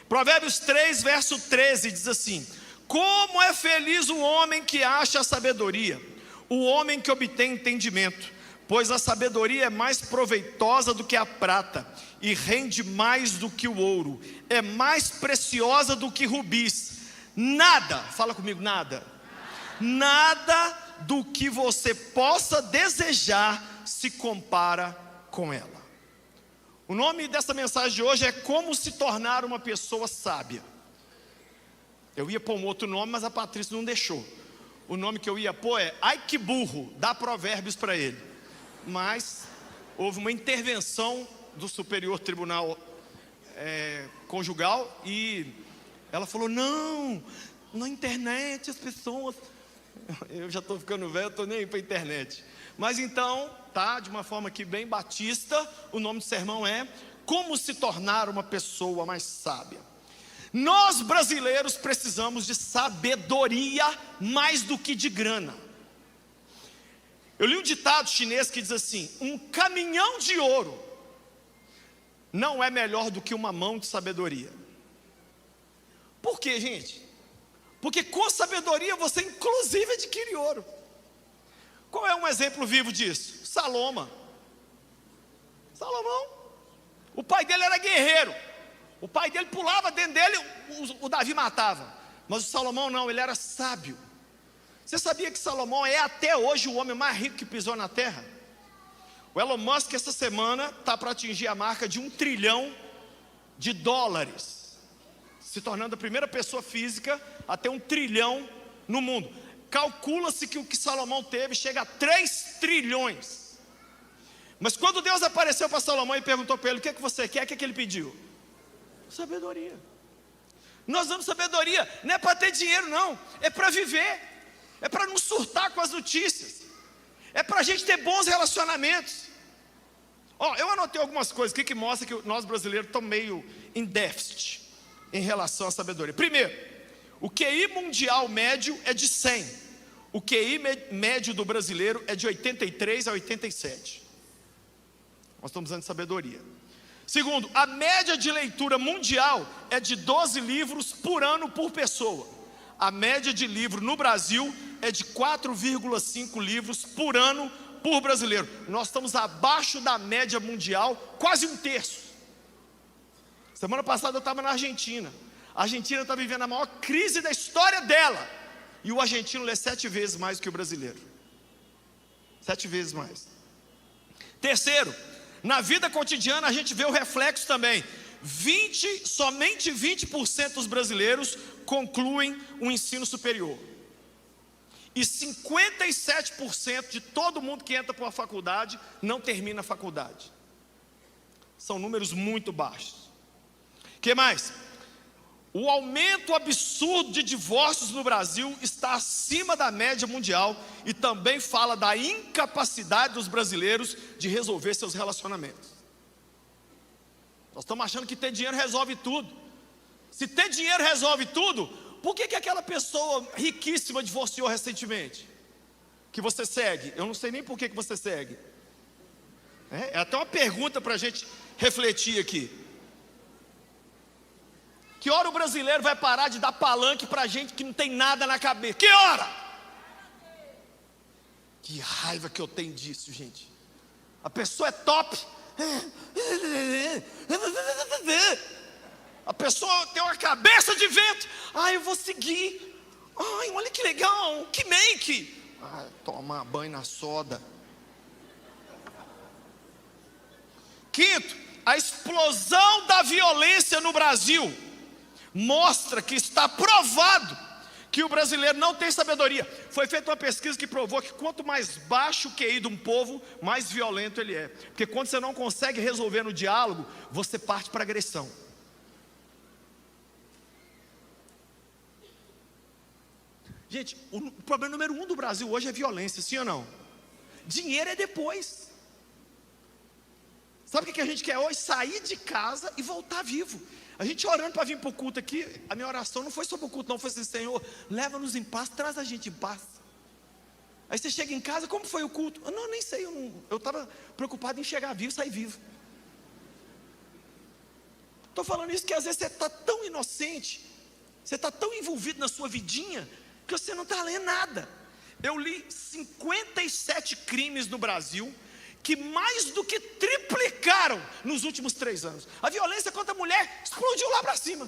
Provérbios 3, verso 13 diz assim: como é feliz o homem que acha a sabedoria, o homem que obtém entendimento, pois a sabedoria é mais proveitosa do que a prata, e rende mais do que o ouro, é mais preciosa do que rubis. Nada, fala comigo, nada do que você possa desejar se compara com ela. O nome dessa mensagem de hoje é como se tornar uma pessoa sábia. Eu ia pôr um outro nome, mas a Patrícia não deixou. O nome que eu ia pôr é ai que burro, dá provérbios para ele. Mas houve uma intervenção do Superior Tribunal Conjugal, e ela falou: não, na internet as pessoas... Eu já estou ficando velho, eu estou nem aí para a internet. Mas então, tá, de uma forma aqui bem batista, o nome do sermão é como se tornar uma pessoa mais sábia. Nós brasileiros precisamos de sabedoria mais do que de grana. Eu li um ditado chinês que diz assim: um caminhão de ouro não é melhor do que uma mão de sabedoria. Por quê, gente? Porque com sabedoria você inclusive adquire ouro. Qual é um exemplo vivo disso? Salomão. O pai dele era guerreiro. O pai dele pulava dentro dele, o Davi matava. Mas o Salomão não, ele era sábio. Você sabia que Salomão é até hoje o homem mais rico que pisou na terra? O Elon Musk essa semana está para atingir a marca de $1 trilhão, se tornando a primeira pessoa física a ter $1 trilhão no mundo. Calcula-se que o que Salomão teve chega a 3 trilhões. Mas quando Deus apareceu para Salomão e perguntou para ele: o que é que você quer? O que é que ele pediu? Sabedoria. Nós damos sabedoria, não é para ter dinheiro não, é para viver, é para não surtar com as notícias, é para a gente ter bons relacionamentos. Eu anotei algumas coisas aqui que mostram que nós brasileiros estamos meio em déficit em relação à sabedoria. Primeiro, o QI mundial médio é de 100, o QI médio do brasileiro é de 83 a 87. Nós estamos usando sabedoria. Segundo, a média de leitura mundial é de 12 livros por ano por pessoa. A média de livro no Brasil é de 4,5 livros por ano por brasileiro. Nós estamos abaixo da média mundial, quase 1/3. Semana passada eu estava na Argentina. A Argentina está vivendo a maior crise da história dela, e o argentino lê 7 vezes mais que o brasileiro. 7 vezes mais. Terceiro, na vida cotidiana a gente vê o reflexo também. Somente 20% dos brasileiros concluem o ensino superior, e 57% de todo mundo que entra para uma faculdade não termina a faculdade. São números muito baixos. O que mais? O aumento absurdo de divórcios no Brasil está acima da média mundial, e também fala da incapacidade dos brasileiros de resolver seus relacionamentos. Nós estamos achando que ter dinheiro resolve tudo. Se ter dinheiro resolve tudo, por que aquela pessoa riquíssima divorciou recentemente? Que você segue? Eu não sei nem por que você segue. É até uma pergunta para a gente refletir aqui. Que hora o brasileiro vai parar de dar palanque para gente que não tem nada na cabeça? Que hora? Que raiva que eu tenho disso, gente. A pessoa é top. A pessoa tem uma cabeça de vento. Eu vou seguir. Olha que legal, que make. Tomar banho na soda. Quinto, a explosão da violência no Brasil mostra que está provado que o brasileiro não tem sabedoria. Foi feita uma pesquisa que provou que quanto mais baixo o QI de um povo, mais violento ele é. Porque quando você não consegue resolver no diálogo, você parte para agressão. Gente, o problema número 1 do Brasil hoje é violência, sim ou não? Dinheiro é depois. Sabe o que a gente quer hoje? Sair de casa e voltar vivo. A gente orando para vir para o culto aqui, a minha oração não foi sobre o culto não, foi assim: Senhor, leva-nos em paz, traz a gente em paz. Aí você chega em casa: como foi o culto? Não, nem sei, eu estava preocupado em chegar vivo, sair vivo. Estou falando isso que às vezes você está tão inocente, você está tão envolvido na sua vidinha, que você não está lendo nada. Eu li 57 crimes no Brasil, que mais do que triplicaram nos últimos 3 anos. A violência contra a mulher explodiu lá para cima.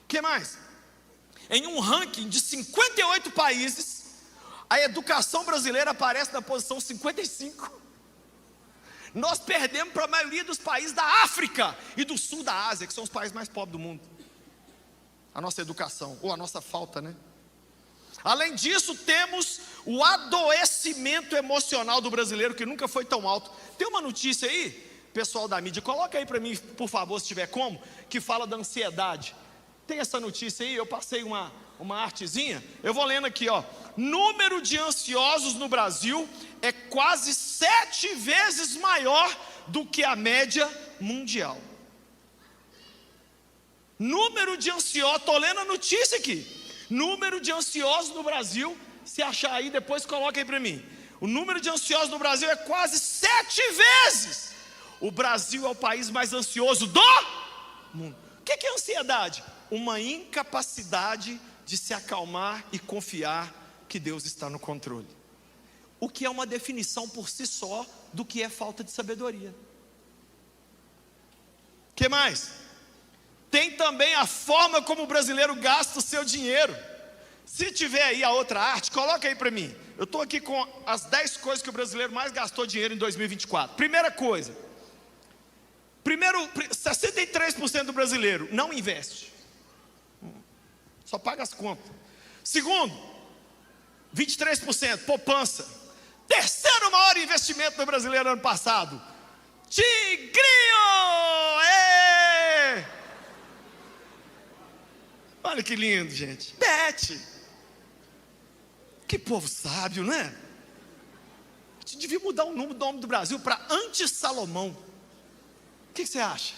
O que mais? Em um ranking de 58 países, a educação brasileira aparece na posição 55. Nós perdemos para a maioria dos países da África e do sul da Ásia, que são os países mais pobres do mundo. A nossa educação, ou a nossa falta, né? Além disso, temos o adoecimento emocional do brasileiro, que nunca foi tão alto. Tem uma notícia aí, pessoal da mídia, coloca aí para mim, por favor, se tiver como, que fala da ansiedade. Tem essa notícia aí, eu passei uma artezinha, eu vou lendo aqui, ó. Número de ansiosos no Brasil é quase 7 vezes maior do que a média mundial. Número de ansiosos, estou lendo a notícia aqui. Número de ansiosos no Brasil, se achar aí, depois coloca aí para mim. O número de ansiosos no Brasil é quase 7 vezes. O Brasil é o país mais ansioso do mundo. O que é ansiedade? Uma incapacidade de se acalmar e confiar que Deus está no controle. O que é uma definição por si só do que é falta de sabedoria. O que mais? Tem também a forma como o brasileiro gasta o seu dinheiro. Se tiver aí a outra arte, coloca aí para mim. Eu estou aqui com as 10 coisas que o brasileiro mais gastou dinheiro em 2024. Primeira coisa, 63% do brasileiro não investe, só paga as contas. Segundo, 23% poupança. Terceiro maior investimento do brasileiro ano passado, Tigrinho! Olha que lindo, gente. Bet. Que povo sábio, não é? A gente devia mudar o nome do Brasil para Anti-Salomão. O que você acha?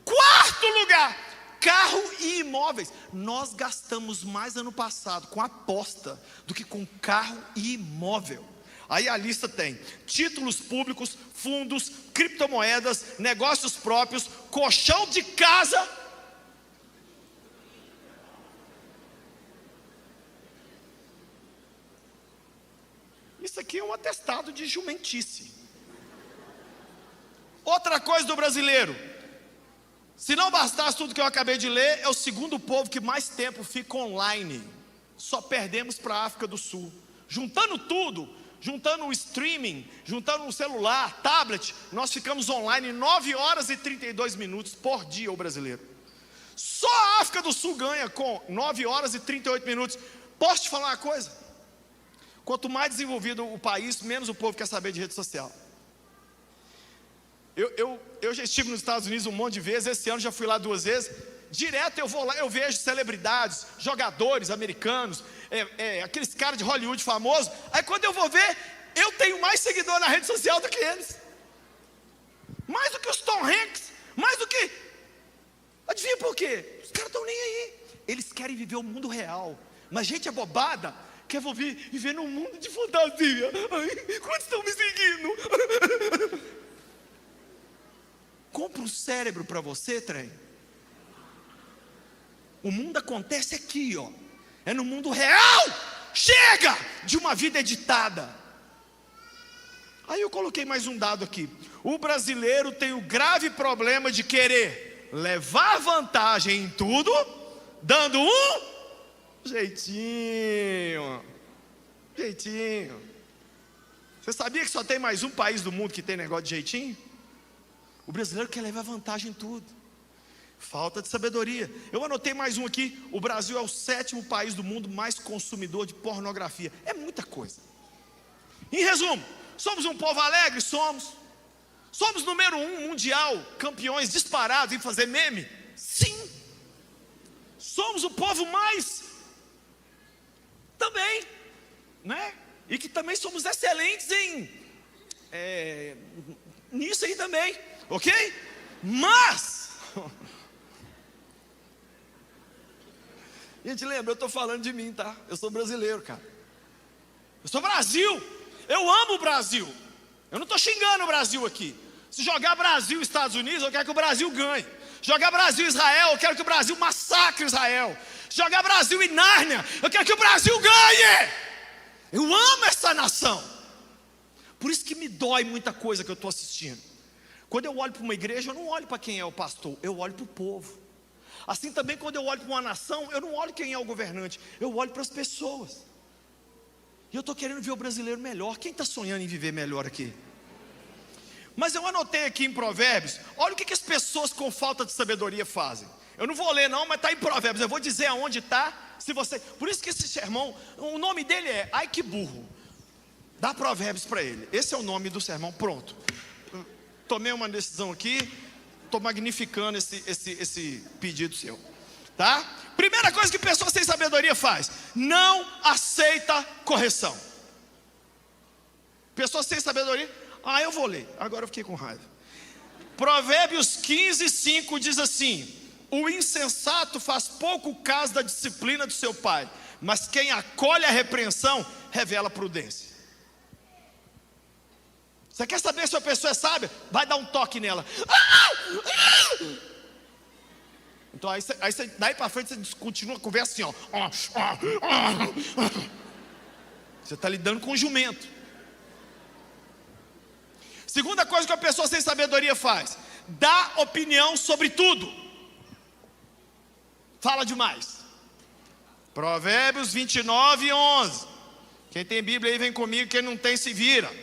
Quarto lugar, carro e imóveis. Nós gastamos mais ano passado com aposta do que com carro e imóvel. Aí a lista tem títulos públicos, fundos, criptomoedas, negócios próprios, colchão de casa. Isso aqui é um atestado de jumentice. Outra coisa do brasileiro, se não bastasse tudo que eu acabei de ler, é o segundo povo que mais tempo fica online. Só perdemos para a África do Sul. Juntando tudo, juntando o streaming, juntando um celular, tablet, nós ficamos online 9 horas e 32 minutos por dia, o brasileiro. Só a África do Sul ganha com 9 horas e 38 minutos. Posso te falar uma coisa? Quanto mais desenvolvido o país, menos o povo quer saber de rede social. Eu já estive nos Estados Unidos um monte de vezes, esse ano já fui lá 2 vezes. Direto eu vou lá, eu vejo celebridades, jogadores americanos, aqueles caras de Hollywood famosos. Aí quando eu vou ver, eu tenho mais seguidor na rede social do que eles. Mais do que os Tom Hanks, mais do que... Adivinha por quê? Os caras estão nem aí. Eles querem viver o mundo real. Mas gente abobada quer viver num mundo de fantasia. Ai, quantos estão me seguindo? Compra um cérebro para você, trem. O mundo acontece aqui, ó. É no mundo real. Chega de uma vida editada. Aí eu coloquei mais um dado aqui. O brasileiro tem o grave problema de querer levar vantagem em tudo, dando um jeitinho. Você sabia que só tem mais um país do mundo que tem negócio de jeitinho? O brasileiro quer levar vantagem em tudo. Falta de sabedoria. Eu anotei mais um aqui. O Brasil é o 7º país do mundo mais consumidor de pornografia. É muita coisa. Em resumo, somos um povo alegre? Somos. Somos número 1 mundial, campeões disparados em fazer meme? Sim. Somos o povo mais também, né? E que também somos excelentes nisso aí também, ok? Mas gente, lembra, eu estou falando de mim, tá? Eu sou brasileiro, cara. Eu sou Brasil. Eu amo o Brasil. Eu não estou xingando o Brasil aqui. Se jogar Brasil e Estados Unidos, eu quero que o Brasil ganhe. Jogar Brasil e Israel, eu quero que o Brasil massacre Israel. Jogar Brasil e Nárnia, eu quero que o Brasil ganhe. Eu amo essa nação. Por isso que me dói muita coisa que eu estou assistindo. Quando eu olho para uma igreja, eu não olho para quem é o pastor, eu olho para o povo. Assim também quando eu olho para uma nação, eu não olho quem é o governante, eu olho para as pessoas. E eu estou querendo ver o brasileiro melhor. Quem está sonhando em viver melhor aqui? Mas eu anotei aqui em Provérbios, olha o que as pessoas com falta de sabedoria fazem. Eu não vou ler não, mas está em Provérbios, eu vou dizer aonde está. Por isso que esse sermão, o nome dele é Ai que burro. Dá Provérbios para ele, esse é o nome do sermão, pronto. Tomei uma decisão aqui, estou magnificando esse pedido seu, tá? Primeira coisa que pessoas sem sabedoria faz: não aceita correção. Pessoas sem sabedoria, eu vou ler, agora eu fiquei com raiva. Provérbios 15:5 diz assim: o insensato faz pouco caso da disciplina do seu pai, mas quem acolhe a repreensão revela prudência. Você quer saber se a pessoa é sábia? Vai dar um toque nela. Então daí para frente você continua a conversa assim, ó. Você está lidando com o jumento. Segunda coisa que a pessoa sem sabedoria faz: dá opinião sobre tudo. Fala demais. Provérbios 29:11. Quem tem Bíblia aí vem comigo, quem não tem se vira.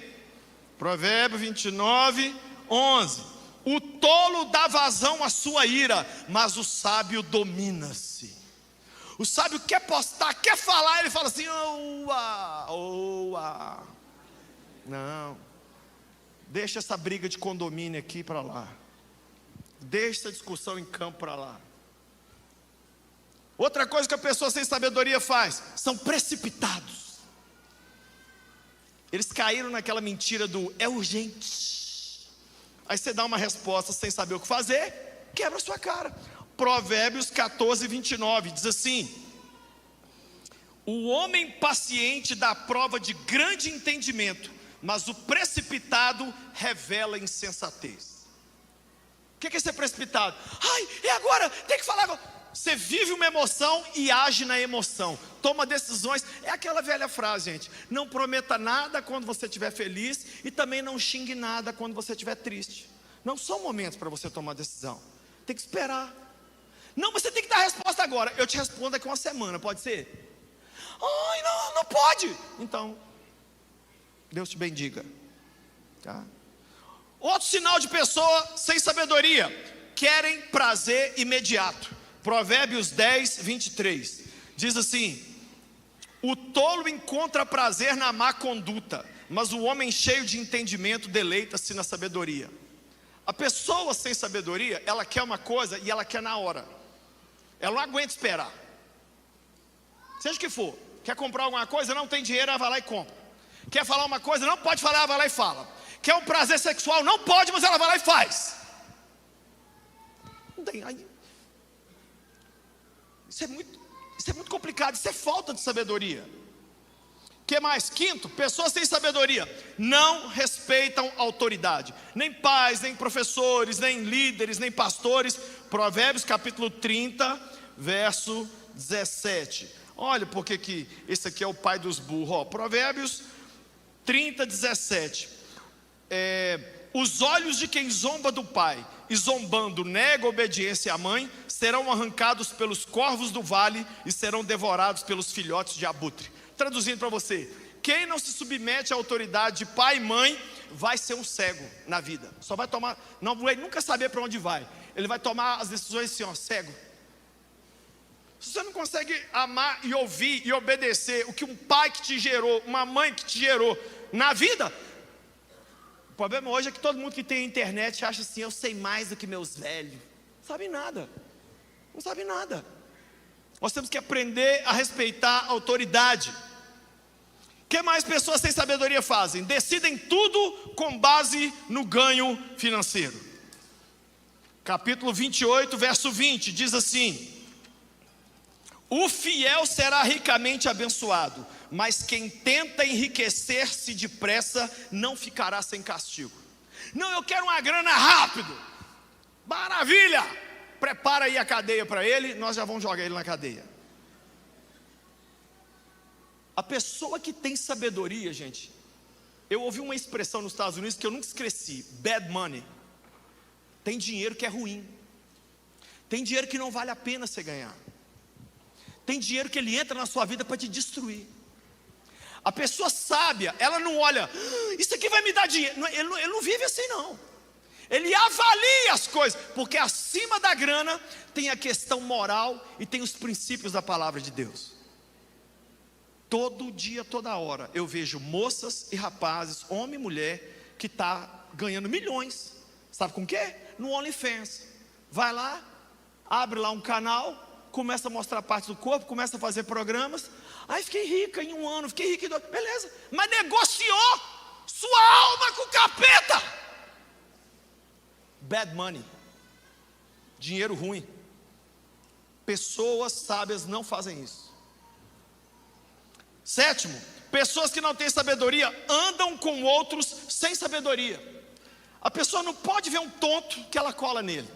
Provérbios 29:11. O tolo dá vazão à sua ira, mas o sábio domina-se. O sábio quer postar, quer falar, ele fala assim: não, deixa essa briga de condomínio aqui para lá, deixa essa discussão em campo para lá. Outra coisa que a pessoa sem sabedoria faz: são precipitados. Eles caíram naquela mentira do é urgente. Aí você dá uma resposta sem saber o que fazer, quebra a sua cara. Provérbios 14:29 diz assim: o homem paciente dá prova de grande entendimento, mas o precipitado revela insensatez. O que é ser precipitado? E agora? Tem que falar agora. Você vive uma emoção e age na emoção, toma decisões. É aquela velha frase, gente: não prometa nada quando você estiver feliz, e também não xingue nada quando você estiver triste. Não são momentos para você tomar decisão, tem que esperar. Não, mas você tem que dar a resposta agora. Eu te respondo daqui uma semana, pode ser? Não pode. Então, Deus te bendiga, tá? Outro sinal de pessoa sem sabedoria: querem prazer imediato. Provérbios 10:23 diz assim: o tolo encontra prazer na má conduta, mas o homem cheio de entendimento deleita-se na sabedoria. A pessoa sem sabedoria, ela quer uma coisa e ela quer na hora. Ela não aguenta esperar. Seja o que for, quer comprar alguma coisa, não tem dinheiro, ela vai lá e compra. Quer falar uma coisa, não pode falar, ela vai lá e fala. Quer um prazer sexual, não pode, mas ela vai lá e faz. Não tem aí. Isso é muito complicado, isso é falta de sabedoria. O que mais? Quinto, pessoas sem sabedoria não respeitam autoridade. Nem pais, nem professores, nem líderes, nem pastores. Provérbios capítulo 30, verso 17. Olha porque que esse aqui é o pai dos burros. Provérbios 30, 17. Os olhos de quem zomba do pai e zombando nega obediência à mãe serão arrancados pelos corvos do vale e serão devorados pelos filhotes de abutre. Traduzindo para você: quem não se submete à autoridade de pai e mãe vai ser um cego na vida. Só vai tomar, não vai nunca saber para onde vai. Ele vai tomar as decisões assim, cego. Se você não consegue amar e ouvir e obedecer o que um pai que te gerou, uma mãe que te gerou na vida, o problema hoje é que todo mundo que tem internet acha assim: eu sei mais do que meus velhos. Não sabe nada. Não sabe nada. Nós temos que aprender a respeitar a autoridade. O que mais pessoas sem sabedoria fazem? Decidem tudo com base no ganho financeiro. Capítulo 28, verso 20, diz assim: o fiel será ricamente abençoado, mas quem tenta enriquecer-se depressa não ficará sem castigo. Não, eu quero uma grana rápido. Maravilha! Prepara aí a cadeia para ele, nós já vamos jogar ele na cadeia. A pessoa que tem sabedoria, gente, eu ouvi uma expressão nos Estados Unidos que eu nunca esqueci: bad money. Tem dinheiro que é ruim, tem dinheiro que não vale a pena você ganhar, tem dinheiro que ele entra na sua vida para te destruir. A pessoa sábia, ela não olha, isso aqui vai me dar dinheiro. Ele não vive assim não. Ele avalia as coisas, porque acima da grana tem a questão moral e tem os princípios da palavra de Deus. Todo dia, toda hora, eu vejo moças e rapazes, homem e mulher, que está ganhando milhões. Sabe com o quê? No OnlyFans. Vai lá, abre lá um canal, começa a mostrar parte do corpo, começa a fazer programas. Aí fiquei rica em 1 ano, fiquei rica em 2, beleza. Mas negociou sua alma com o capeta. Bad money. Dinheiro ruim. Pessoas sábias não fazem isso. 7, pessoas que não têm sabedoria andam com outros sem sabedoria. A pessoa não pode ver um tonto que ela cola nele.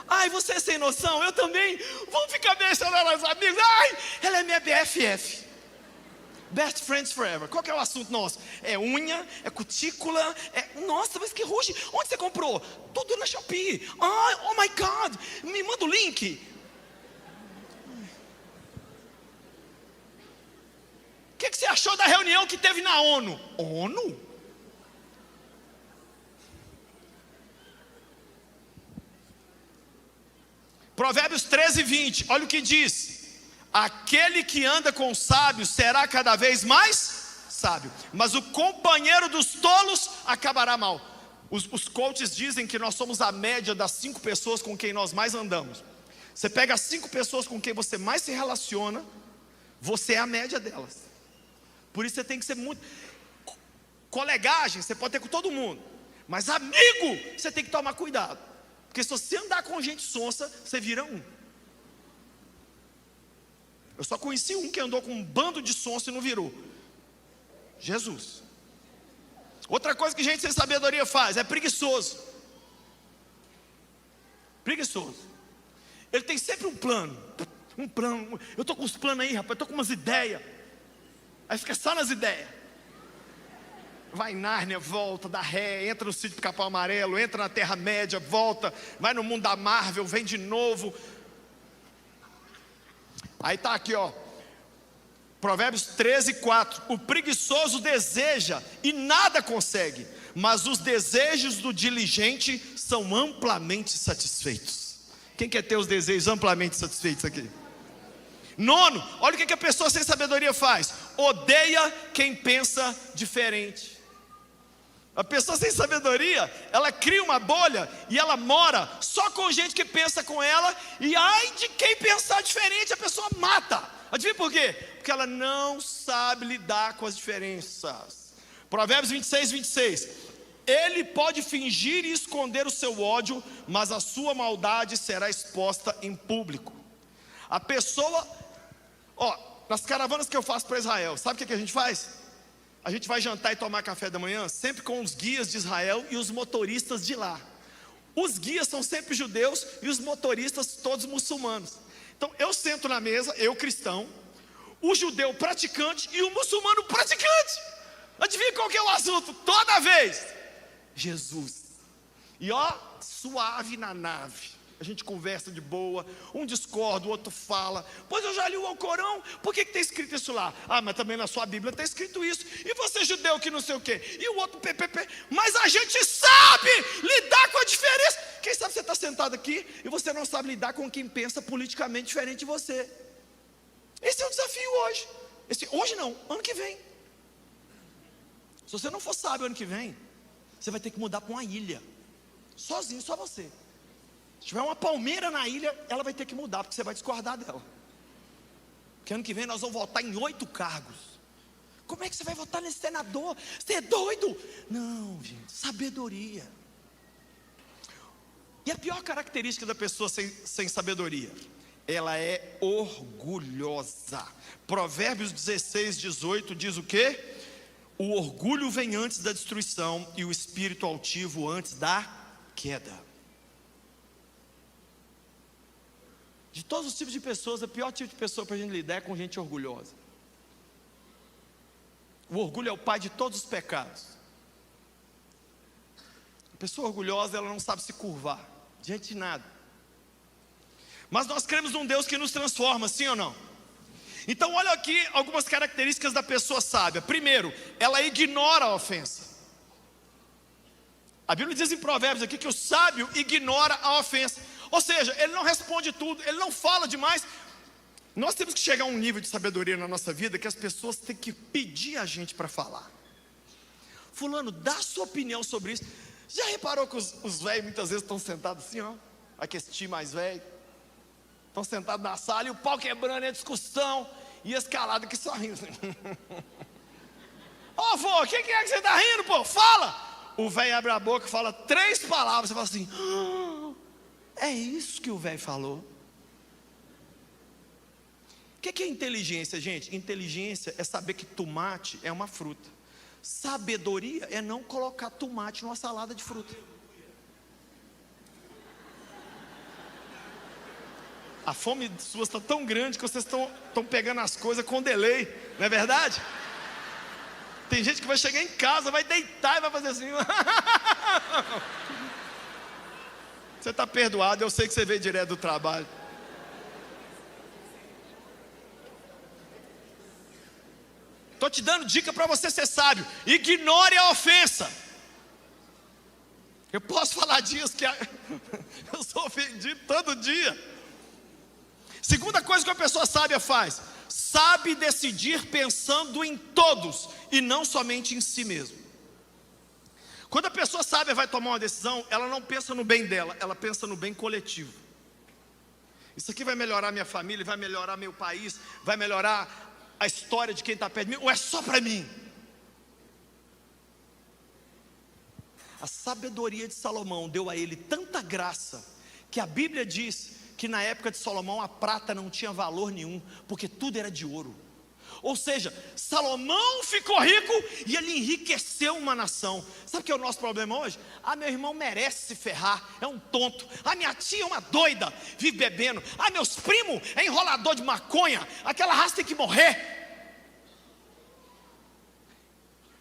Ai, você é sem noção, eu também. Vamos ficar deixando elas amigos. Ai, ela é minha BFF. Best friends forever. Qual que é o assunto nosso? É unha, é cutícula, nossa, mas que ruge. Onde você comprou? Tudo na Shopee. Ai, oh my God, me manda o link. O que você achou da reunião que teve na ONU? ONU? Provérbios 13:20, olha o que diz: aquele que anda com os sábios será cada vez mais sábio, mas o companheiro dos tolos acabará mal. Os coaches dizem que nós somos a média das 5 pessoas com quem nós mais andamos. Você pega as 5 pessoas com quem você mais se relaciona, você é a média delas. Por isso você tem que ser muito. Colegagem você pode ter com todo mundo, mas amigo você tem que tomar cuidado, porque se você andar com gente sonsa, você vira um. Eu só conheci um que andou com um bando de sonso e não virou. Jesus. Outra coisa que gente sem sabedoria faz é preguiçoso. Preguiçoso. Ele tem sempre um plano. Eu estou com uns planos aí, rapaz, eu estou com umas ideias. Aí fica só nas ideias. Vai em Nárnia, volta, dá ré, entra no sítio do Capão Amarelo, entra na Terra-média, volta, vai no mundo da Marvel, vem de novo. Aí está aqui, ó, Provérbios 13:4. O preguiçoso deseja e nada consegue, mas os desejos do diligente são amplamente satisfeitos. Quem quer ter os desejos amplamente satisfeitos aqui? 9, olha o que a pessoa sem sabedoria faz: odeia quem pensa diferente. A pessoa sem sabedoria, ela cria uma bolha e ela mora só com gente que pensa com ela, e ai de quem pensar diferente, a pessoa mata. Adivinha por quê? Porque ela não sabe lidar com as diferenças. Provérbios 26:26. Ele pode fingir e esconder o seu ódio, mas a sua maldade será exposta em público. A pessoa, nas caravanas que eu faço para Israel, sabe o que a gente faz? A gente vai jantar e tomar café da manhã sempre com os guias de Israel e os motoristas de lá. Os guias são sempre judeus e os motoristas todos muçulmanos. Então eu sento na mesa, eu cristão, o judeu praticante e o muçulmano praticante. Adivinha qual que é o assunto? Toda vez: Jesus. E suave na nave. A gente conversa de boa, um discorda, o outro fala. Pois eu já li o Alcorão, por que tem escrito isso lá? Ah, mas também na sua Bíblia está escrito isso. E você judeu que não sei o quê, e o outro PPP. Mas a gente sabe lidar com a diferença. Quem sabe você está sentado aqui e você não sabe lidar com quem pensa politicamente diferente de você. Esse é o desafio hoje. Hoje não, ano que vem. Se você não for sábio ano que vem, você vai ter que mudar para uma ilha, sozinho, só você. Se tiver uma palmeira na ilha, ela vai ter que mudar, porque você vai discordar dela. Porque ano que vem nós vamos votar em 8 cargos. Como é que você vai votar nesse senador? Você é doido? Não, gente, sabedoria. E a pior característica da pessoa sem sabedoria: ela é orgulhosa. Provérbios 16, 18 diz o quê? O orgulho vem antes da destruição e o espírito altivo antes da queda. De todos os tipos de pessoas, o pior tipo de pessoa para a gente lidar é com gente orgulhosa. O orgulho é o pai de todos os pecados. A pessoa orgulhosa, ela não sabe se curvar diante de nada. Mas nós cremos num Deus que nos transforma, sim ou não? Então olha aqui algumas características da pessoa sábia. Primeiro, ela ignora a ofensa. A Bíblia diz em Provérbios aqui que o sábio ignora a ofensa. Ou seja, ele não responde tudo, ele não fala demais. Nós temos que chegar a um nível de sabedoria na nossa vida que as pessoas têm que pedir a gente para falar. Fulano, dá sua opinião sobre isso. Já reparou que os velhos muitas vezes estão sentados assim, ó, aqui esse time mais velho, estão sentados na sala e o pau quebrando, é discussão, e esse calado aqui só rindo assim. Ô vô, o que é que você está rindo, pô? Fala! O velho abre a boca e fala 3 palavras, você fala assim, é isso que o velho falou. O que é inteligência, gente? Inteligência é saber que tomate é uma fruta. Sabedoria é não colocar tomate numa salada de fruta. A fome sua está tão grande que vocês estão pegando as coisas com delay, não é verdade? Tem gente que vai chegar em casa, vai deitar e vai fazer assim. Você está perdoado, eu sei que você veio direto do trabalho. Estou te dando dica para você ser sábio. Ignore a ofensa. Eu posso falar dias que eu sou ofendido todo dia. Segunda coisa que a pessoa sábia faz: sabe decidir pensando em todos e não somente em si mesmo. Quando a pessoa sábia vai tomar uma decisão, ela não pensa no bem dela, ela pensa no bem coletivo. Isso aqui vai melhorar minha família, vai melhorar meu país, vai melhorar a história de quem está perto de mim, ou é só para mim? A sabedoria de Salomão deu a ele tanta graça, que a Bíblia diz que na época de Salomão a prata não tinha valor nenhum, porque tudo era de ouro. Ou seja, Salomão ficou rico e ele enriqueceu uma nação. Sabe o que é o nosso problema hoje? Meu irmão merece se ferrar, é um tonto. Minha tia é uma doida, vive bebendo. Meus primos é enrolador de maconha, aquela raça tem que morrer.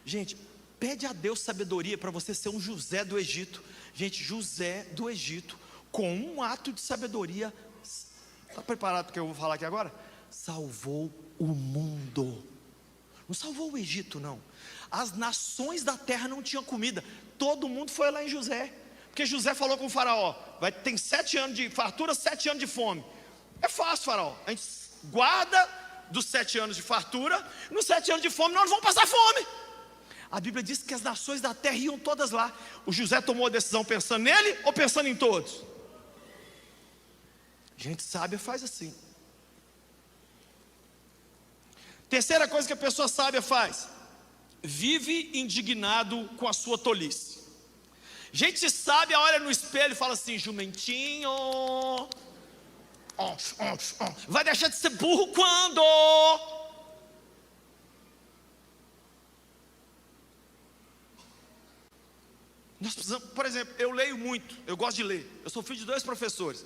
Gente, pede a Deus sabedoria para você ser um José do Egito. Gente, José do Egito, com um ato de sabedoria, está preparado para o que eu vou falar aqui agora? Salvou o mundo. Não salvou o Egito, não. As nações da terra não tinham comida. Todo mundo foi lá em José, porque José falou com o faraó: tem 7 anos de fartura, 7 anos de fome. É fácil, faraó, a gente guarda dos 7 anos de fartura, nos 7 anos de fome nós não vamos passar fome. A Bíblia diz que as nações da terra iam todas lá. O José tomou a decisão pensando nele ou pensando em todos? Gente sábia faz assim. Terceira coisa que a pessoa sábia faz: vive indignado com a sua tolice. Gente sábia olha no espelho e fala assim: jumentinho, vai deixar de ser burro quando? Nós precisamos, por exemplo, eu leio muito, eu gosto de ler. Eu sou filho de 2 professores.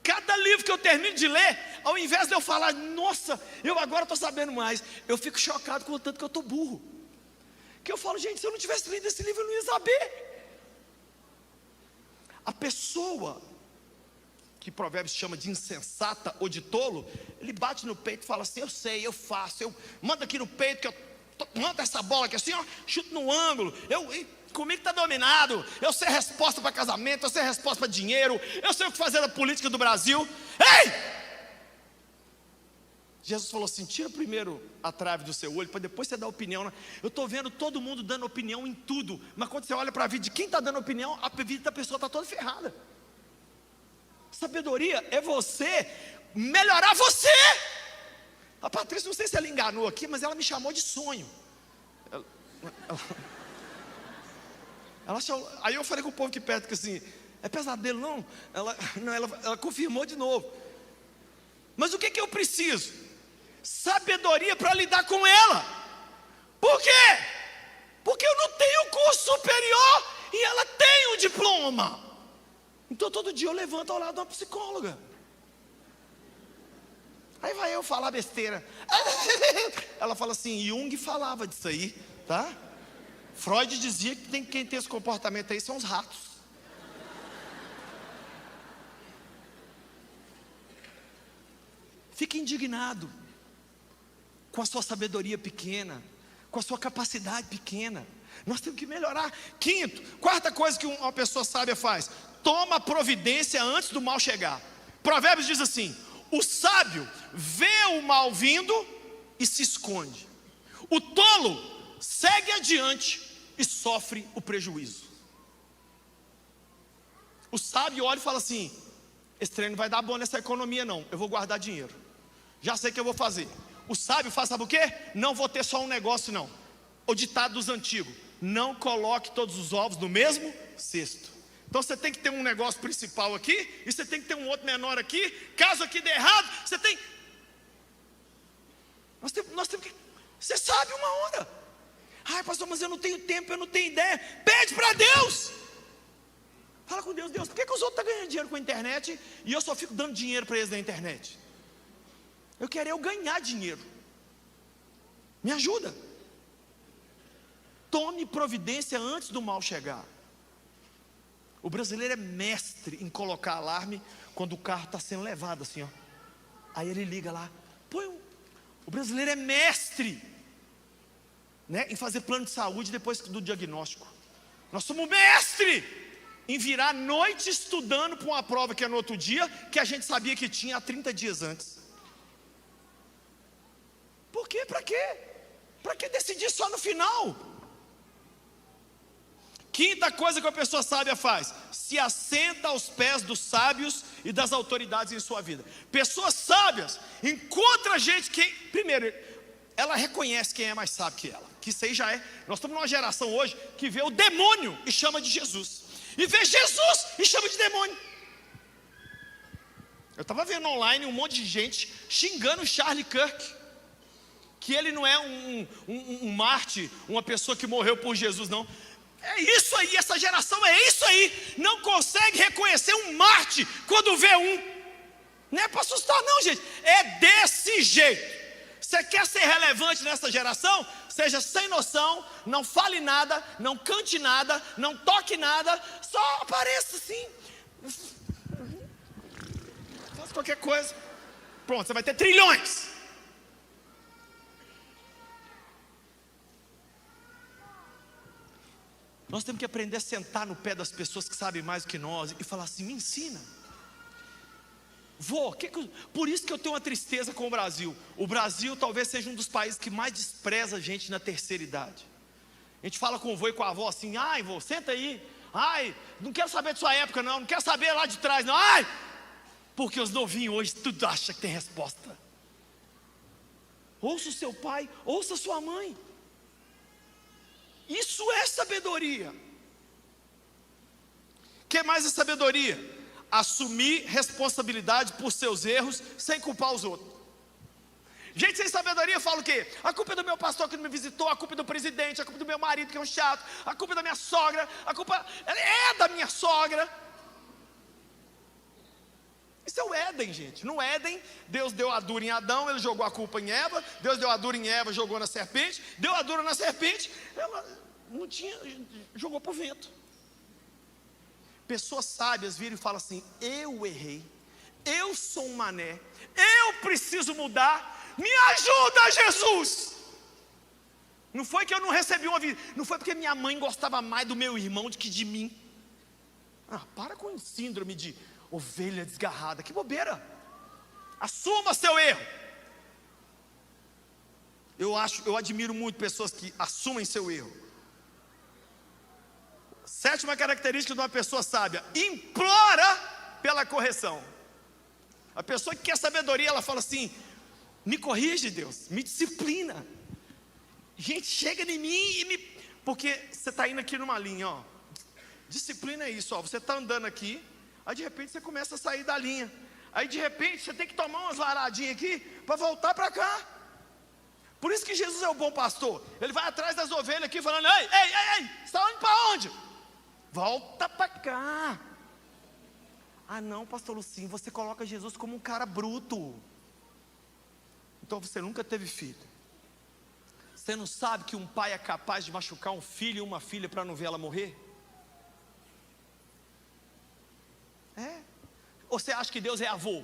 Cada livro que eu termino de ler, ao invés de eu falar, nossa, eu agora estou sabendo mais, eu fico chocado com o tanto que eu estou burro. Que eu falo, gente, se eu não tivesse lido esse livro, eu não ia saber. A pessoa que Provérbios chama de insensata ou de tolo, ele bate no peito e fala assim: eu sei, eu faço, eu mando aqui no peito, que eu mando essa bola aqui assim, ó, chuto no ângulo, comigo está dominado, eu sei a resposta para casamento, eu sei a resposta para dinheiro, eu sei o que fazer da política do Brasil. Ei! Jesus falou assim: tira primeiro a trave do seu olho, para depois você dar opinião. Eu estou vendo todo mundo dando opinião em tudo, mas quando você olha para a vida de quem está dando opinião, a vida da pessoa está toda ferrada. Sabedoria é você melhorar você. A Patrícia, não sei se ela enganou aqui, mas ela me chamou de sonho. Aí eu falei com o povo aqui perto que assim: é pesadelo não? Ela confirmou de novo. Mas o que eu preciso? Sabedoria para lidar com ela. Por quê? Porque eu não tenho curso superior e ela tem o diploma. Então todo dia eu levanto ao lado de uma psicóloga. Aí vai eu falar besteira. Ela fala assim, Jung falava disso aí, tá? Freud dizia que quem tem esse comportamento aí são os ratos. Fique indignado com a sua sabedoria pequena, com a sua capacidade pequena. Nós temos que melhorar. Quarta coisa que uma pessoa sábia faz: toma providência antes do mal chegar. Provérbios diz assim: o sábio vê o mal vindo e se esconde. O tolo segue adiante e sofre o prejuízo. O sábio olha e fala assim: esse trem não vai dar bom nessa economia não, eu vou guardar dinheiro, já sei o que eu vou fazer. O sábio faz, sabe o quê? Não vou ter só um negócio não. O ditado dos antigos: não coloque todos os ovos no mesmo cesto. Então você tem que ter um negócio principal aqui, e você tem que ter um outro menor aqui. Caso aqui dê errado, você tem... Nós temos que... Você sabe uma hora. Ai, pastor, mas eu não tenho tempo, eu não tenho ideia. Pede para Deus. Fala com Deus: Deus, por que os outros estão ganhando dinheiro com a internet e eu só fico dando dinheiro para eles na internet? Eu quero ganhar dinheiro. Me ajuda. Tome providência antes do mal chegar. O brasileiro é mestre em colocar alarme quando o carro está sendo levado assim, ó. Aí ele liga lá. O brasileiro é mestre, né, em fazer plano de saúde depois do diagnóstico. Nós somos mestre em virar noite estudando para uma prova que é no outro dia, que a gente sabia que tinha há 30 dias antes. Por quê? Para quê? Para que decidir só no final? Quinta coisa que a pessoa sábia faz: se assenta aos pés dos sábios e das autoridades em sua vida. Pessoas sábias encontram gente que, primeiro, ela reconhece quem é mais sábio que ela. Que isso aí já é. Nós estamos numa geração hoje que vê o demônio e chama de Jesus, e vê Jesus e chama de demônio. Eu estava vendo online um monte de gente xingando o Charlie Kirk, que ele não é um mártir, uma pessoa que morreu por Jesus, não. É isso aí, essa geração é isso aí. Não consegue reconhecer um mártir quando vê um. Não é para assustar não, gente. É desse jeito. Você quer ser relevante nessa geração? Seja sem noção, não fale nada, não cante nada, não toque nada, só apareça assim. Faça qualquer coisa. Pronto, você vai ter trilhões. Nós temos que aprender a sentar no pé das pessoas que sabem mais do que nós e falar assim: me ensina. Por isso que eu tenho uma tristeza com o Brasil. O Brasil talvez seja um dos países que mais despreza a gente na terceira idade. A gente fala com o vô e com a avó assim: ai, vô, senta aí. Ai, não quero saber de sua época não, não quero saber lá de trás não. Ai, porque os novinhos hoje tudo acha que tem resposta. Ouça o seu pai, ouça a sua mãe. Isso é sabedoria. O que mais é sabedoria? Assumir responsabilidade por seus erros sem culpar os outros. Gente sem sabedoria fala o quê? A culpa é do meu pastor que não me visitou, a culpa é do presidente, a culpa é do meu marido que é um chato, a culpa é da minha sogra, a culpa é da minha sogra. Isso é o Éden, gente. No Éden, Deus deu a dura em Adão, ele jogou a culpa em Eva. Deus deu a dura em Eva, jogou na serpente. Deu a dura na serpente, ela não tinha, jogou para o vento. Pessoas sábias viram e falam assim: eu errei, eu sou um mané, eu preciso mudar, me ajuda, Jesus. Não foi que eu não recebi uma vida, não foi porque minha mãe gostava mais do meu irmão do que de mim. Para com síndrome de ovelha desgarrada, que bobeira. Assuma seu erro. Eu admiro muito pessoas que assumem seu erro. Sétima característica de uma pessoa sábia: implora pela correção. A pessoa que quer sabedoria, ela fala assim: me corrige, Deus, me disciplina. Gente, chega em mim e me... Porque você está indo aqui numa linha, ó. Disciplina é isso, ó. Você está andando aqui, aí de repente você começa a sair da linha. Aí de repente você tem que tomar umas varadinhas aqui para voltar para cá. Por isso que Jesus é o bom pastor. Ele vai atrás das ovelhas aqui falando: ei, você está indo para onde? Volta para cá. Ah não, pastor Lucinho, você coloca Jesus como um cara bruto. Então você nunca teve filho. Você não sabe que um pai é capaz de machucar um filho e uma filha para não ver ela morrer? É. Ou você acha que Deus é avô?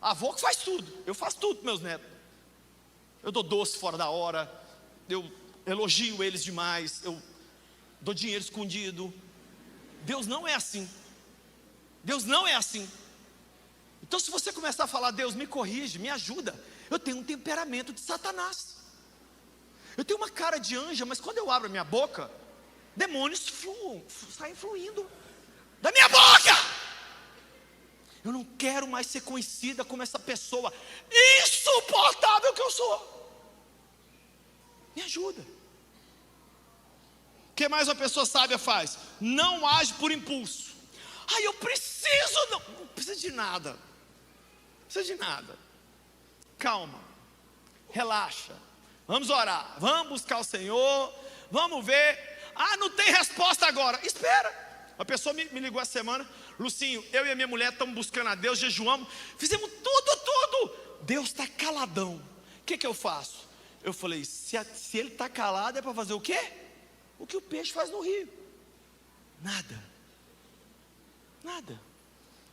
Avô que faz tudo. Eu faço tudo com meus netos. Eu dou doce fora da hora, eu elogio eles demais, eu dou dinheiro escondido. Deus não é assim. Deus não é assim. Então se você começar a falar: Deus me corrige, me ajuda, eu tenho um temperamento de Satanás. Eu tenho uma cara de anja, mas quando eu abro a minha boca, demônios saem fluindo da minha boca. Eu não quero mais ser conhecida como essa pessoa insuportável que eu sou. Me ajuda. O que mais uma pessoa sábia faz? Não age por impulso. Eu preciso, não precisa de nada. Não precisa de nada. Calma, relaxa. Vamos orar, vamos buscar o Senhor, vamos ver. Não tem resposta agora. Espera. Uma pessoa me ligou essa semana: Lucinho, eu e a minha mulher estamos buscando a Deus, jejuamos, fizemos tudo. Deus está caladão. O que eu faço? Eu falei: se ele está calado, é para fazer o quê? O que o peixe faz no rio. Nada.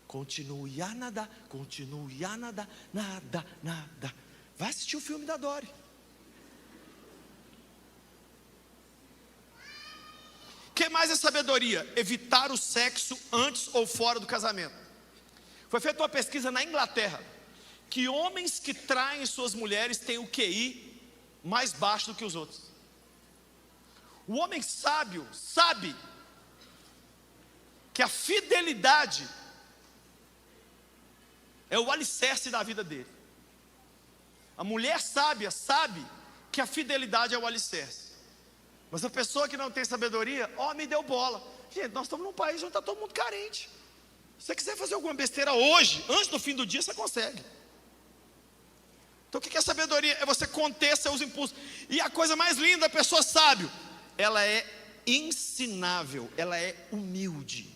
Continue a nadar, nada. Vai assistir o filme da Dory. O que mais é sabedoria? Evitar o sexo antes ou fora do casamento. Foi feita uma pesquisa na Inglaterra, que homens que traem suas mulheres têm o QI mais baixo do que os outros. O homem sábio sabe que a fidelidade é o alicerce da vida dele. A mulher sábia sabe que a fidelidade é o alicerce. Mas a pessoa que não tem sabedoria, me deu bola. Gente, nós estamos num país onde está todo mundo carente. Se você quiser fazer alguma besteira hoje, antes do fim do dia, você consegue. Então o que é sabedoria? É você conter seus impulsos. E a coisa mais linda, a pessoa sábia, ela é ensinável, ela é humilde.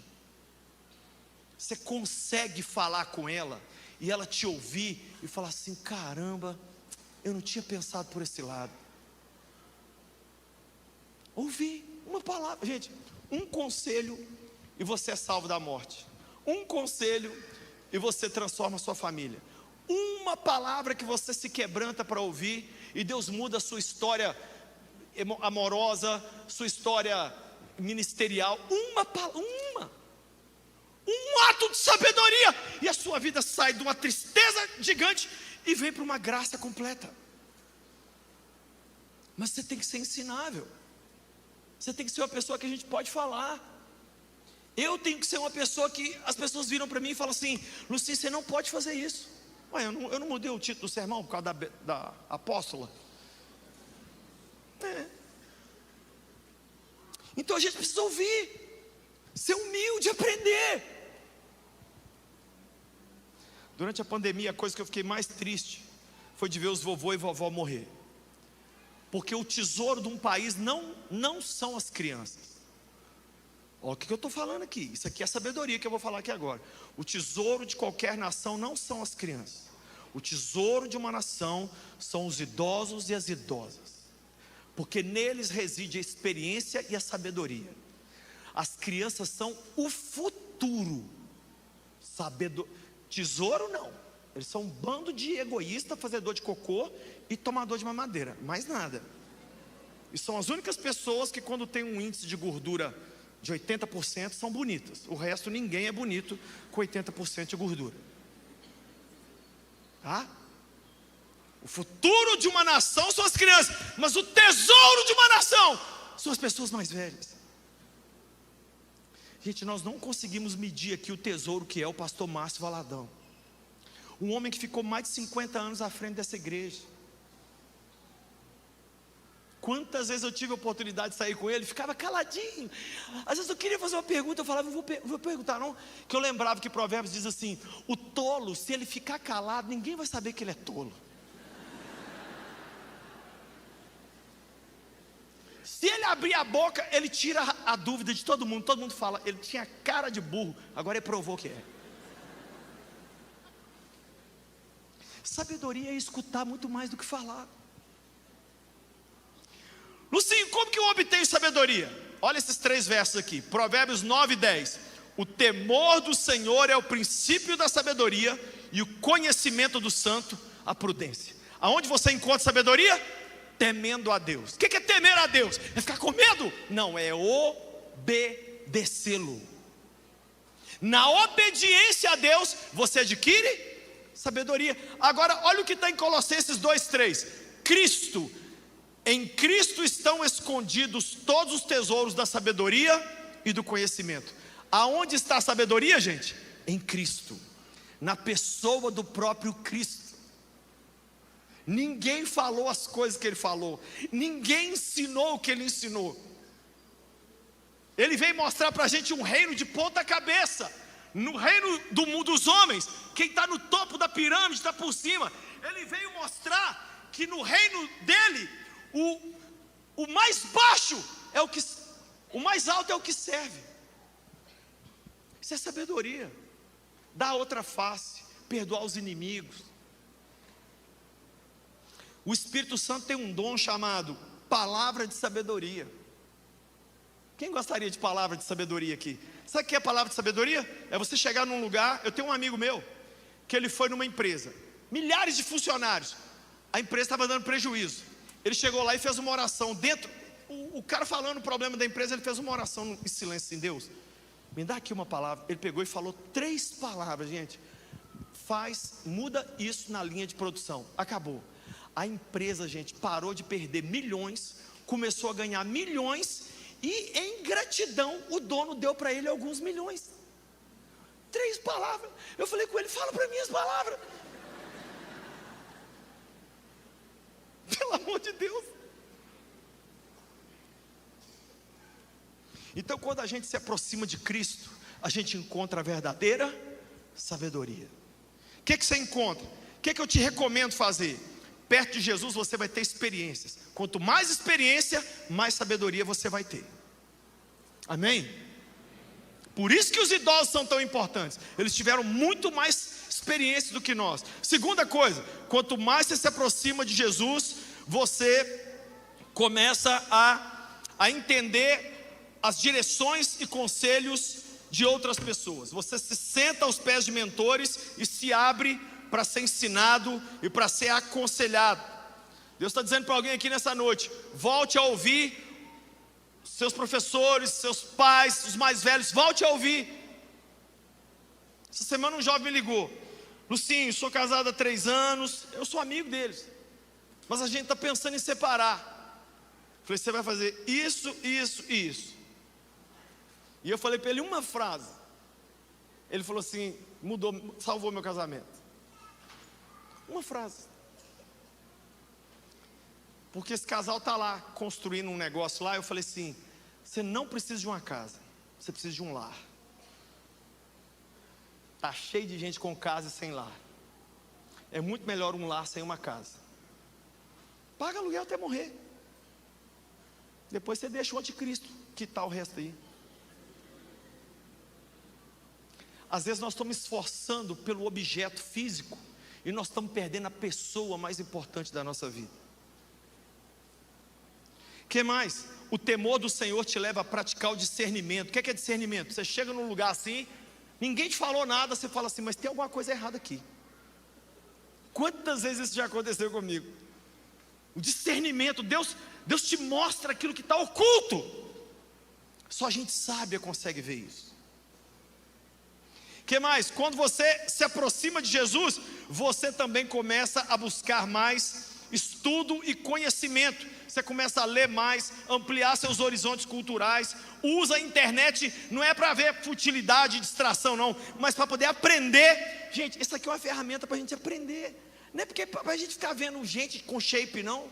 Você consegue falar com ela e ela te ouvir e falar assim: caramba, eu não tinha pensado por esse lado. Ouvir uma palavra. Gente, um conselho e você é salvo da morte. Um conselho e você transforma a sua família. Uma palavra que você se quebranta para ouvir e Deus muda a sua história amorosa, sua história ministerial. Um ato de sabedoria e a sua vida sai de uma tristeza gigante e vem para uma graça completa. Mas você tem que ser ensinável. Você tem que ser uma pessoa que a gente pode falar. Eu tenho que ser uma pessoa que as pessoas viram para mim e falam assim: Lucinho, você não pode fazer isso. Eu não mudei o título do sermão por causa da apóstola. Então a gente precisa ouvir, ser humilde, aprender. Durante a pandemia, a coisa que eu fiquei mais triste foi de ver os vovô e vovó morrer. Porque o tesouro de um país não são as crianças. Olha o que eu estou falando aqui. Isso aqui é a sabedoria que eu vou falar aqui agora. O tesouro de qualquer nação não são as crianças. O tesouro de uma nação são os idosos e as idosas. Porque neles reside a experiência e a sabedoria. As crianças são o futuro. Tesouro não. Eles são um bando de egoísta, fazedor de cocô e tomador de mamadeira, mais nada. E são as únicas pessoas que, quando tem um índice de gordura de 80%, são bonitas. O resto, ninguém é bonito com 80% de gordura. Tá? O futuro de uma nação são as crianças, mas o tesouro de uma nação são as pessoas mais velhas. Gente, nós não conseguimos medir aqui o tesouro que é o pastor Márcio Valadão. Um homem que ficou mais de 50 anos à frente dessa igreja. Quantas vezes eu tive a oportunidade de sair com ele, ficava caladinho. Às vezes eu queria fazer uma pergunta, eu falava, não vou perguntar não. Que eu lembrava que Provérbios diz assim: o tolo, se ele ficar calado, ninguém vai saber que ele é tolo. Se ele abrir a boca, ele tira a dúvida de todo mundo fala, ele tinha cara de burro, agora ele provou que é. Sabedoria é escutar muito mais do que falar. Lucinho, como que eu obtenho sabedoria? Olha esses 3 versos aqui, Provérbios 9 e 10. O temor do Senhor é o princípio da sabedoria, e o conhecimento do santo, a prudência. Aonde você encontra sabedoria? Temendo a Deus. O que é temer a Deus? É ficar com medo? Não, é obedecê-lo. Na obediência a Deus, você adquire sabedoria. Agora, olha o que está em Colossenses 2:3. Em Cristo estão escondidos todos os tesouros da sabedoria e do conhecimento. Aonde está a sabedoria, gente? Em Cristo, na pessoa do próprio Cristo. Ninguém falou as coisas que ele falou, ninguém ensinou o que ele ensinou. Ele veio mostrar para a gente um reino de ponta cabeça. No reino do mundo dos homens, quem está no topo da pirâmide está por cima. Ele veio mostrar que no reino dele, o mais baixo é o mais alto é o que serve. Isso é sabedoria. Dar outra face, perdoar os inimigos. O Espírito Santo tem um dom chamado palavra de sabedoria. Quem gostaria de palavra de sabedoria aqui? Sabe o que é palavra de sabedoria? É você chegar num lugar. Eu tenho um amigo meu, que ele foi numa empresa, milhares de funcionários, a empresa estava dando prejuízo. Ele chegou lá e fez uma oração dentro, o cara falando o problema da empresa, ele fez uma oração em silêncio assim: Deus, me dá aqui uma palavra. Ele pegou e falou 3 palavras, gente. Muda isso na linha de produção. Acabou. A empresa, gente, parou de perder milhões, começou a ganhar milhões, e em gratidão o dono deu para ele alguns milhões. 3 palavras. Eu falei com ele: fala para mim as palavras. Pelo amor de Deus. Então, quando a gente se aproxima de Cristo, a gente encontra a verdadeira sabedoria. O que você encontra? O que eu te recomendo fazer? Perto de Jesus você vai ter experiências. Quanto mais experiência, mais sabedoria você vai ter. Amém? Por isso que os idosos são tão importantes. Eles tiveram muito mais experiência do que nós. Segunda coisa, quanto mais você se aproxima de Jesus, você começa a entender as direções e conselhos de outras pessoas. Você se senta aos pés de mentores e se abre para ser ensinado e para ser aconselhado. Deus está dizendo para alguém aqui nessa noite: volte a ouvir seus professores, seus pais, os mais velhos, volte a ouvir. Essa semana um jovem me ligou: Lucinho, sou casado há 3 anos, eu sou amigo deles, mas a gente está pensando em separar. Falei: você vai fazer isso, isso e isso. E eu falei para ele uma frase. Ele falou assim: mudou, salvou meu casamento. Uma frase. Porque esse casal está lá construindo um negócio lá. Eu falei assim: você não precisa de uma casa, você precisa de um lar. Está cheio de gente com casa e sem lar. É muito melhor um lar sem uma casa. Paga aluguel até morrer. Depois você deixa o anticristo quitar o resto aí. Às vezes nós estamos esforçando pelo objeto físico e nós estamos perdendo a pessoa mais importante da nossa vida. O que mais? O temor do Senhor te leva a praticar o discernimento. O que é discernimento? Você chega num lugar assim, ninguém te falou nada, você fala assim: mas tem alguma coisa errada aqui. Quantas vezes isso já aconteceu comigo? O discernimento, Deus te mostra aquilo que está oculto. Só a gente sábia consegue ver isso. O que mais? Quando você se aproxima de Jesus, você também começa a buscar mais estudo e conhecimento. Você começa a ler mais, ampliar seus horizontes culturais. Usa a internet, não é para ver futilidade e distração não, mas para poder aprender. Gente, isso aqui é uma ferramenta para a gente aprender. Não é porque para a gente ficar vendo gente com shape não.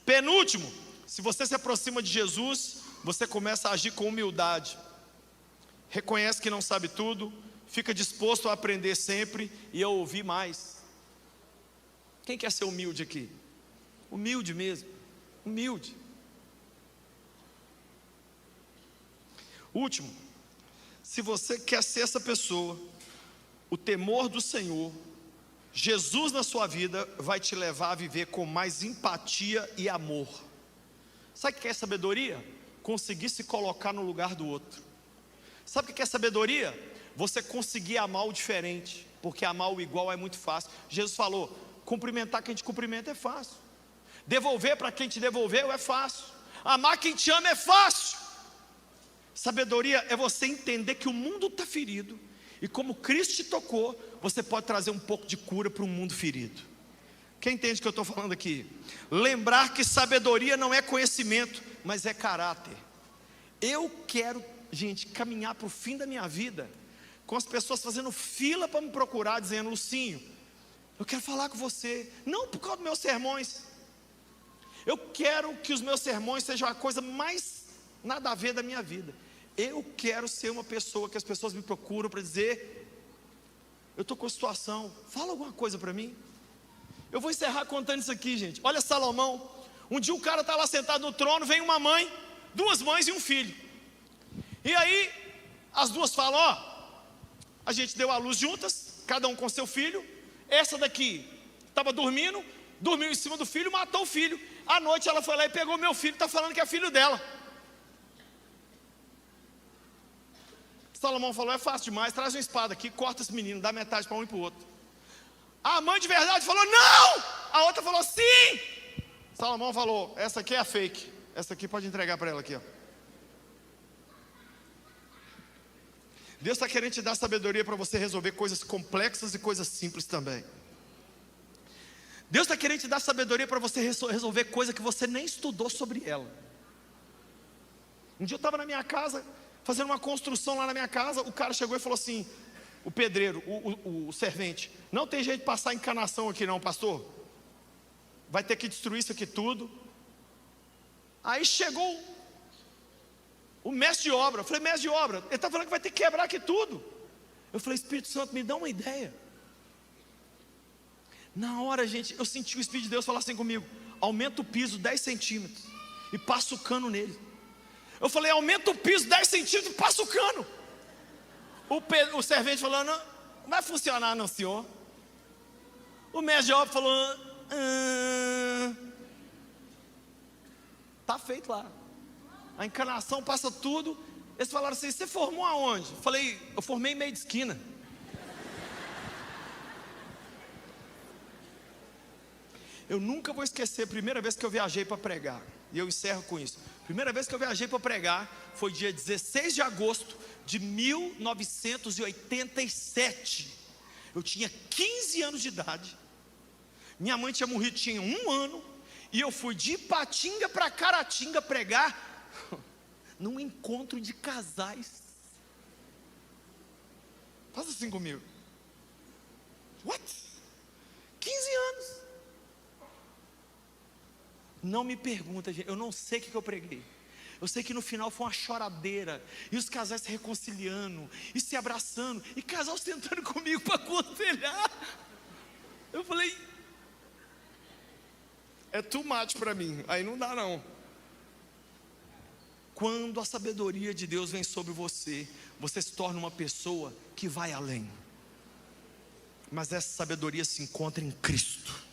Penúltimo, se você se aproxima de Jesus, você começa a agir com humildade. Reconhece que não sabe tudo, fica disposto a aprender sempre e a ouvir mais. Quem quer ser humilde aqui? Humilde mesmo, humilde. Último, se você quer ser essa pessoa, o temor do Senhor, Jesus na sua vida vai te levar a viver com mais empatia e amor. Sabe o que é sabedoria? Conseguir se colocar no lugar do outro. Sabe o que é sabedoria? Você conseguir amar o diferente, porque amar o igual é muito fácil. Jesus falou, cumprimentar quem te cumprimenta é fácil, devolver para quem te devolveu é fácil, amar quem te ama é fácil. Sabedoria é você entender que o mundo está ferido, e como Cristo te tocou, você pode trazer um pouco de cura para um mundo ferido. Quem entende o que eu estou falando aqui? Lembrar que sabedoria não é conhecimento, mas é caráter. Eu quero, gente, caminhar para o fim da minha vida, com as pessoas fazendo fila para me procurar, dizendo, Lucinho, eu quero falar com você, não por causa dos meus sermões. Eu quero que os meus sermões sejam a coisa mais nada a ver da minha vida. Eu quero ser uma pessoa que as pessoas me procuram para dizer, eu estou com a situação, fala alguma coisa para mim. Eu vou encerrar contando isso aqui, gente. Olha Salomão, um dia o cara está lá sentado no trono, vem uma mãe, duas mães e um filho. E aí, as duas falam, a gente deu à luz juntas, cada um com seu filho. Essa daqui estava dormiu em cima do filho, matou o filho. À noite ela foi lá e pegou meu filho, está falando que é filho dela. Salomão falou, é fácil demais, traz uma espada aqui, corta esse menino, dá metade para um e para o outro. A mãe de verdade falou, não! A outra falou, sim! Salomão falou, essa aqui é a fake, essa aqui pode entregar para ela aqui, ó. Deus está querendo te dar sabedoria para você resolver coisas complexas e coisas simples também. Deus está querendo te dar sabedoria para você resolver coisa que você nem estudou sobre ela. Um dia eu estava na minha casa, fazendo uma construção lá na minha casa, o cara chegou e falou assim, o pedreiro, o servente, não tem jeito de passar encanação aqui não, pastor, vai ter que destruir isso aqui tudo. Aí chegou o mestre de obra, eu falei, mestre de obra, ele está falando que vai ter que quebrar aqui tudo. Eu falei, Espírito Santo, me dá uma ideia. Na hora, gente, eu senti o Espírito de Deus falar assim comigo, aumenta o piso 10 centímetros e passa o cano nele. Eu falei, aumenta o piso 10 centímetros e passa o cano. O servente falou, não vai funcionar não, senhor. O mestre de obra falou, tá feito lá. A encanação passa tudo. Eles falaram assim, você formou aonde? Eu falei, eu formei em meio de esquina. Eu nunca vou esquecer a primeira vez que eu viajei para pregar. E eu encerro com isso. Primeira vez que eu viajei para pregar foi dia 16 de agosto de 1987. Eu tinha 15 anos de idade. Minha mãe tinha morrido, tinha 1 ano. E eu fui de Ipatinga para Caratinga pregar num encontro de casais. Faz assim comigo. What? 15 anos. Não me pergunta, gente, eu não sei o que eu preguei. Eu sei que no final foi uma choradeira, e os casais se reconciliando, e se abraçando, e casal sentando comigo para aconselhar. Eu falei, é too much para mim, aí não dá não. Quando a sabedoria de Deus vem sobre você, você se torna uma pessoa que vai além. Mas essa sabedoria se encontra em Cristo.